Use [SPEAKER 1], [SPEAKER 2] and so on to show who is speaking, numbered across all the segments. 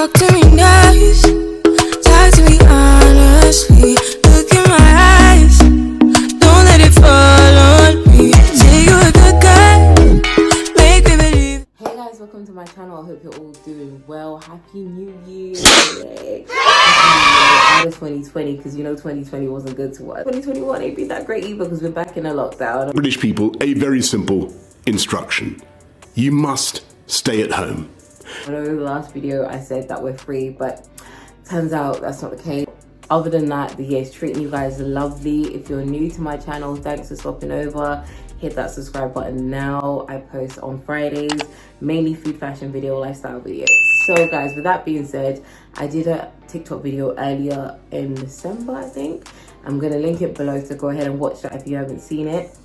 [SPEAKER 1] Talk to me nice, talk to me honestly. Look in my eyes, don't let it fall on me. Say you're a good guy, make me believe.
[SPEAKER 2] Hey guys, welcome to my channel. I hope you're all doing well. Happy New Year! Yay. Out of 2020, because you know 2020 wasn't good to us. 2021 ain't been that great either because we're back in a lockdown.
[SPEAKER 3] British people, a very simple instruction. You must stay at home.
[SPEAKER 2] I know in the last video I said that we're free, but turns out that's not the case. Other than that, the year's treating you guys lovely. If you're new to my channel, thanks for stopping over. Hit that subscribe button now. I post on Fridays, mainly food, fashion, video, lifestyle videos. So guys, with that being said, I did a TikTok video earlier in December, I think. I'm gonna link it below, so go ahead and watch that if you haven't seen it.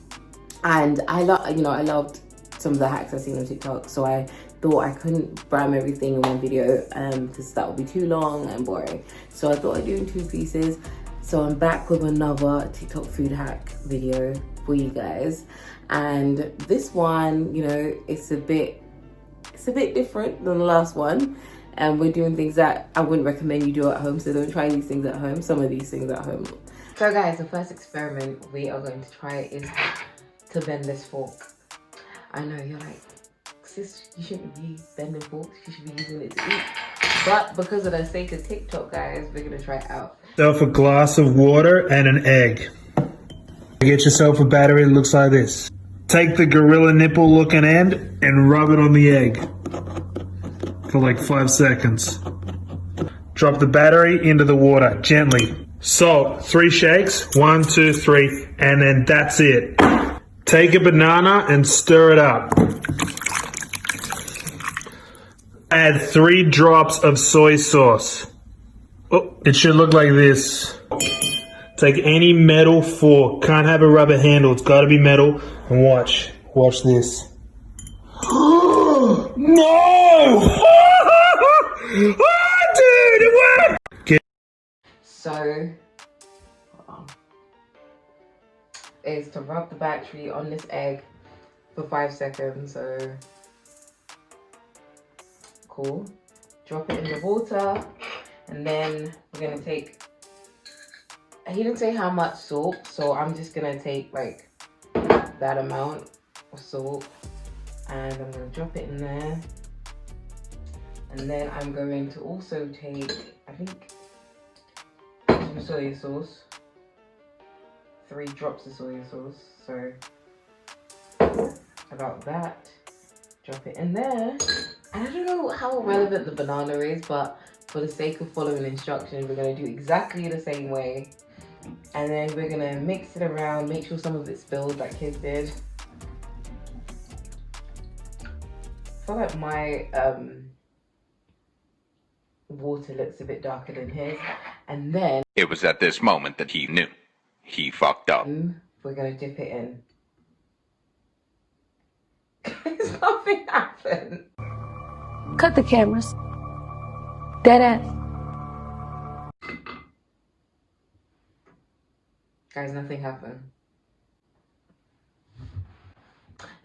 [SPEAKER 2] And I loved some of the hacks I've seen on TikTok, so I thought I couldn't cram everything in one video because that would be too long and boring. So I thought I'd do it in 2 pieces. So I'm back with another TikTok food hack video for you guys. And this one, you know, it's a bit different than the last one. And we're doing things that I wouldn't recommend you do at home. So don't try these things at home, some of these things at home. So guys, the first experiment we are going to try is to bend this fork. I know you're like, sis, you shouldn't be bending forks, you should be using it to eat. But because of the sake of TikTok, guys, we're gonna try it out.
[SPEAKER 4] Yourself a glass of water and an egg. Get yourself a battery that looks like this. Take the gorilla nipple looking end and rub it on the egg for like 5 seconds. Drop the battery into the water gently. Salt, 3 shakes, 1, 2, 3, and then that's it. Take a banana and stir it up. Add 3 drops of soy sauce. Oh, it should look like this. Take any metal fork. Can't have a rubber handle. It's got to be metal. And watch. Watch this. No! Oh, dude, it worked! Okay.
[SPEAKER 2] So, is to rub the battery on this egg for 5 seconds. So, cool. Drop it in the water, and then we're gonna take, he didn't say how much salt, so I'm just gonna take like that amount of salt, and I'm gonna drop it in there. And then I'm going to also take, I think, some soy sauce. 3 drops of soy sauce, so about that. Drop it in there. And I don't know how relevant the banana is, but for the sake of following instructions, we're gonna do exactly the same way. And then we're gonna mix it around, make sure some of it spilled like his did. I feel like my water looks a bit darker than his. And then
[SPEAKER 5] it was at this moment that he knew. He fucked up.
[SPEAKER 2] We're gonna dip it in. Guys, nothing happened.
[SPEAKER 6] Cut the cameras. Dead ass.
[SPEAKER 2] Guys, nothing happened.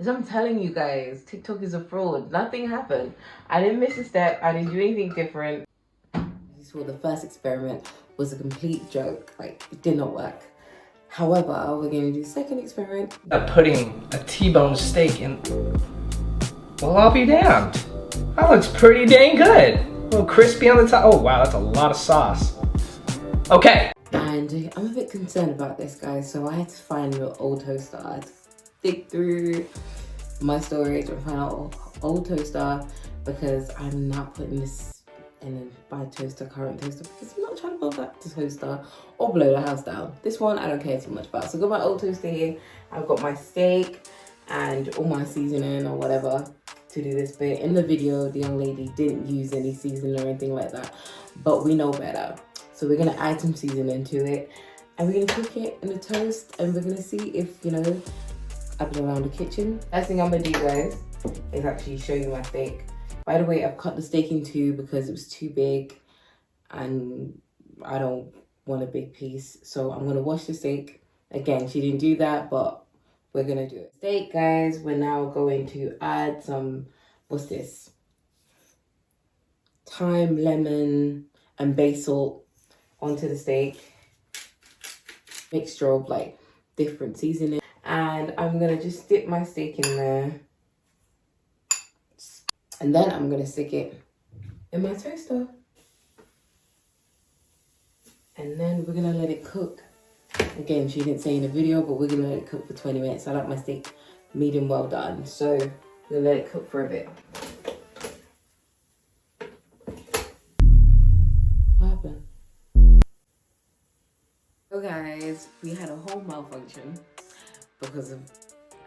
[SPEAKER 2] As I'm telling you guys, TikTok is a fraud. Nothing happened. I didn't miss a step. I didn't do anything different. You saw the first experiment was a complete joke. Like, it did not work. However, we're going to do the second experiment.
[SPEAKER 7] Putting a T-bone steak in, well, I'll be damned. That looks pretty dang good. A little crispy on the top. Oh wow, that's a lot of sauce. Okay.
[SPEAKER 2] And I'm a bit concerned about this, guys, so I had to find an old toaster. I had to dig through my storage and find an old toaster because I'm not putting this in my toaster, current toaster, because I'm not trying to build that toaster or blow the house down. This one I don't care too much about. So I've got my old toaster here. I've got my steak and all my seasoning or whatever to do this bit. In the video, the young lady didn't use any seasoning or anything like that, but we know better. So we're gonna add some seasoning to it, and we're gonna cook it in the toast, and we're gonna see if, you know, I've been around the kitchen. First thing I'm gonna do, guys, is actually show you my steak. By the way, I've cut the steak in 2 because it was too big and I don't want a big piece. So I'm gonna wash the steak. Again, she didn't do that, but we're gonna do it. Steak, guys, we're now going to add some, what's this? thyme, lemon, and basil onto the steak. Mixture of like different seasoning. And I'm gonna just dip my steak in there. And then I'm gonna stick it in my toaster. And then we're gonna let it cook. Again, she didn't say in the video, but we're gonna let it cook for 20 minutes. I like my steak medium well done. So we're gonna let it cook for a bit. What happened? So guys, we had a whole malfunction because of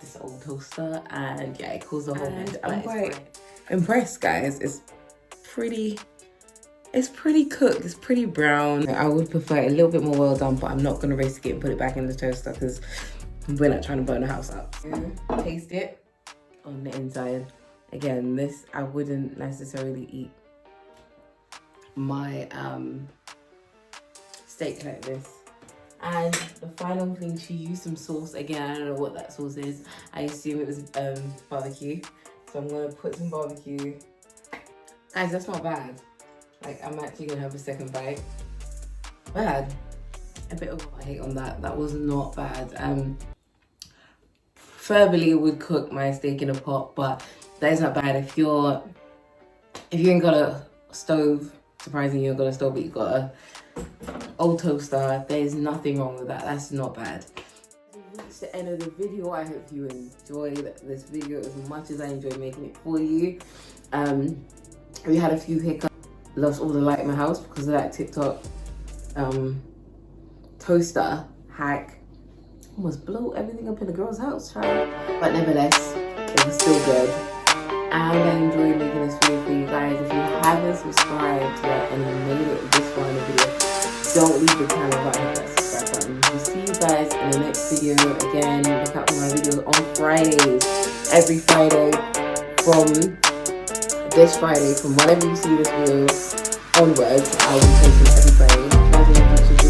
[SPEAKER 2] this old toaster, and yeah, it caused a whole mess. I'm quite impressed, guys. It's pretty cooked. It's pretty brown. I would prefer it a little bit more well done, but I'm not gonna risk it and put it back in the toaster because we're not trying to burn the house up. Taste it on the inside. Again, this, I wouldn't necessarily eat my steak like this. And the final thing, she used some sauce. Again, I don't know what that sauce is. I assume it was barbecue. So I'm gonna put some barbecue. Guys, that's not bad. Like, I'm actually gonna have a second bite. Bad. A bit of what I hate on that. That was not bad. Preferably would cook my steak in a pot, but that is not bad. If you ain't got a stove, surprisingly you ain't got a stove, but you got a old toaster, there's nothing wrong with that. That's not bad. We reached the end of the video. I hope you enjoyed this video as much as I enjoyed making it for you. We had a few hiccups. Lost all the light in my house because of that TikTok toaster hack. Almost blew everything up in the girl's house, child. But nevertheless, it was still good. And I enjoyed making this video for you guys. If you haven't subscribed yet and you made it this far in the video, don't leave the channel without hitting that subscribe button. We'll see you guys in the next video. Again, look out for my videos on Fridays. Every Friday from this Friday, from whenever you see this video onwards, I will be posting every Friday.